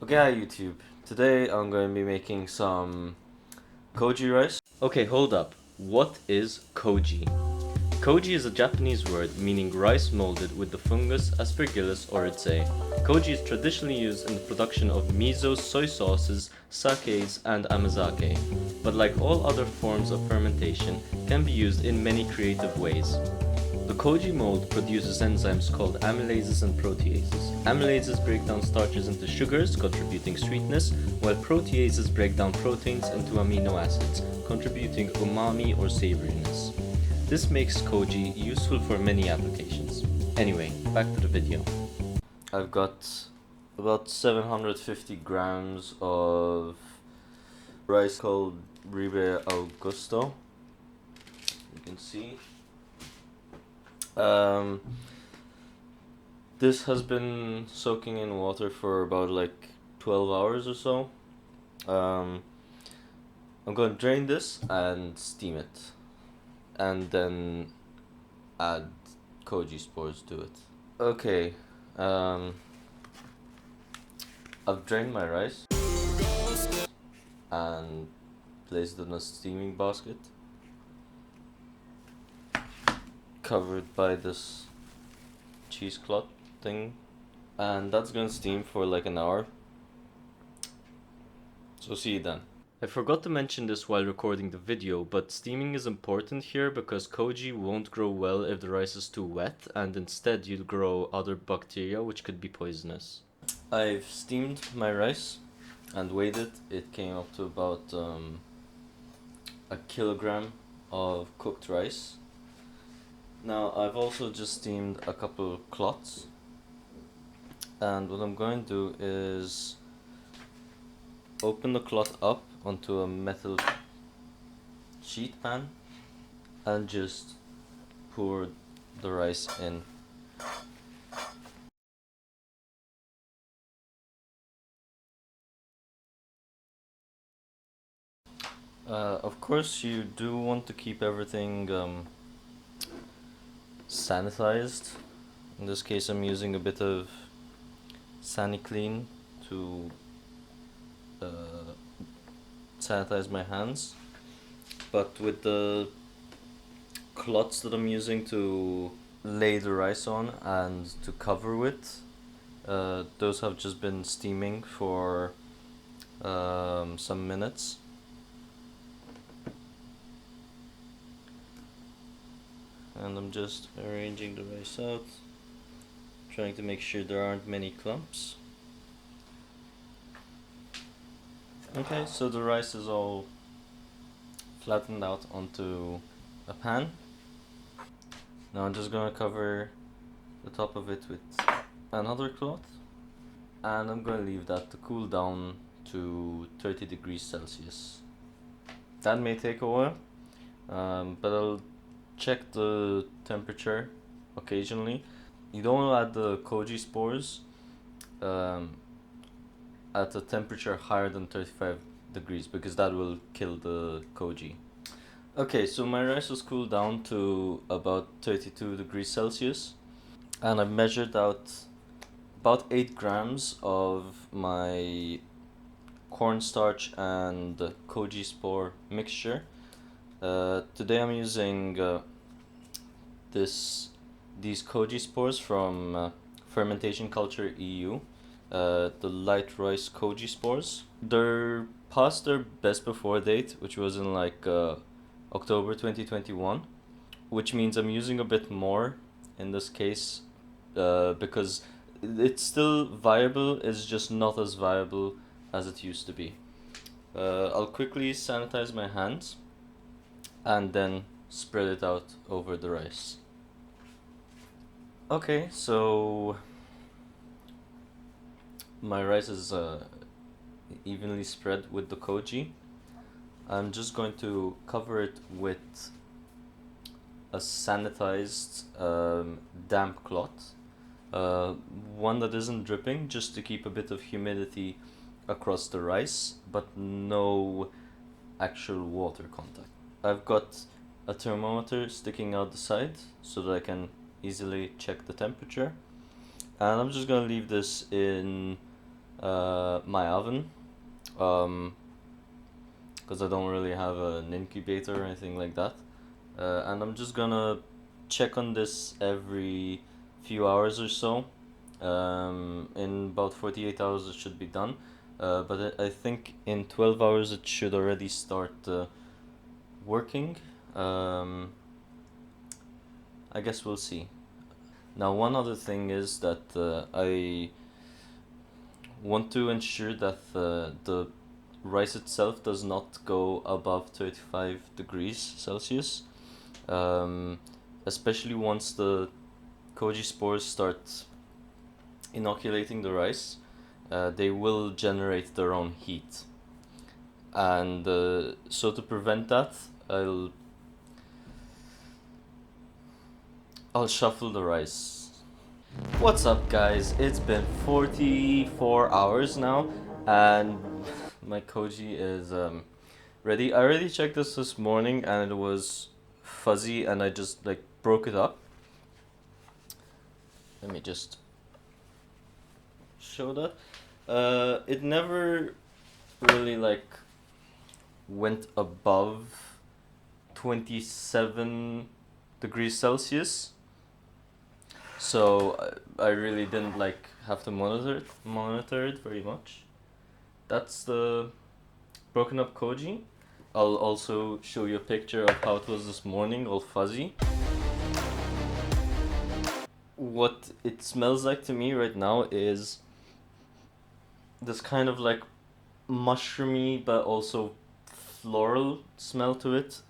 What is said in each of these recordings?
Okay, hi YouTube. Today I'm going to be making some koji rice. Okay, hold up. What is koji? Koji is a Japanese word meaning rice molded with the fungus Aspergillus Oryzae. Koji is traditionally used in the production of misos, soy sauces, sakes, and amazake, but like all other forms of fermentation, can be used in many creative ways. The koji mold produces enzymes called amylases and proteases. Amylases break down starches into sugars, contributing sweetness, while proteases break down proteins into amino acids, contributing umami or savoriness. This makes koji useful for many applications. Anyway, back to the video. I've got about 750 grams of rice called Ribe Augusto. You can see. This has been soaking in water for about like 12 hours or so. I'm going to drain this and steam it, and then add koji spores to it. Okay, I've drained my rice and placed it in a steaming basket, covered by this cheesecloth thing, and that's gonna steam for like an hour. So see you then. I forgot to mention this while recording the video, but steaming is important here because koji won't grow well if the rice is too wet, and instead you'll grow other bacteria which could be poisonous. I've steamed my rice and weighed it. It came up to about a kilogram of cooked rice. Now I've also just steamed a couple clots, and what I'm going to do is open the cloth up onto a metal sheet pan and just pour the rice in. Of course you do want to keep everything sanitized. In this case I'm using a bit of SaniClean to sanitize my hands, but with the cloths that I'm using to lay the rice on and to cover with, those have just been steaming for some minutes. And I'm just arranging the rice out, trying to make sure there aren't many clumps. Okay, so the rice is all flattened out onto a pan. Now I'm just gonna cover the top of it with another cloth, and I'm gonna leave that to cool down to 30 degrees Celsius. That may take a while, but I'll check the temperature occasionally. You don't want to add the koji spores at a temperature higher than 35 degrees because that will kill the koji. Okay, so my rice was cooled down to about 32 degrees Celsius, and I've measured out about 8 grams of my cornstarch and koji spore mixture. Today I'm using these koji spores from Fermentation Culture EU, the light rice koji spores. They're past their best before date, which was in like October 2021, which means I'm using a bit more in this case because it's still viable, it's just not as viable as it used to be. I'll quickly sanitize my hands and then spread it out over the rice. Okay, so my rice is evenly spread with the koji. I'm just going to cover it with a sanitized damp cloth, one that isn't dripping, just to keep a bit of humidity across the rice, but no actual water contact. I've got a thermometer sticking out the side so that I can easily check the temperature, and I'm just gonna leave this in my oven, because I don't really have an incubator or anything like that. And I'm just gonna check on this every few hours or so. In about 48 hours it should be done. But I think in 12 hours it should already start working. I guess we'll see. Now, one other thing is that I want to ensure that the rice itself does not go above 35 degrees Celsius, um, especially once the Koji spores start inoculating the rice. They will generate their own heat, and so to prevent that, I'll shuffle the rice. What's up, guys? It's been 44 hours now, and my Koji is ready. I already checked this morning, and it was fuzzy, and I just like broke it up. Let me just show that. It never really like went above 27 degrees Celsius. So I really didn't like have to monitor it very much. That's the broken up Koji. I'll also show you a picture of how it was this morning, all fuzzy. What it smells like to me right now is this kind of like mushroomy but also floral smell to it.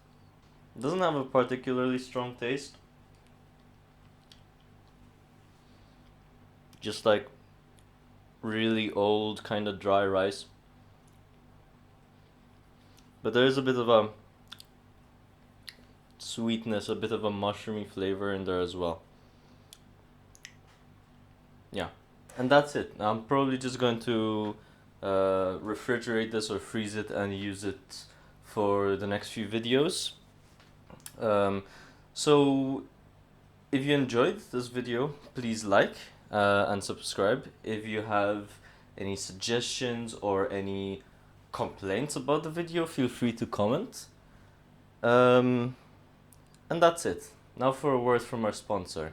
It doesn't have a particularly strong taste. Just like really old kind of dry rice. But there is a bit of a sweetness, a bit of a mushroomy flavor in there as well. Yeah. And that's it. I'm probably just going to refrigerate this or freeze it and use it for the next few videos. So if you enjoyed this video, please like and subscribe. If you have any suggestions or any complaints about the video, feel free to comment. And that's it. Now for a word from our sponsor.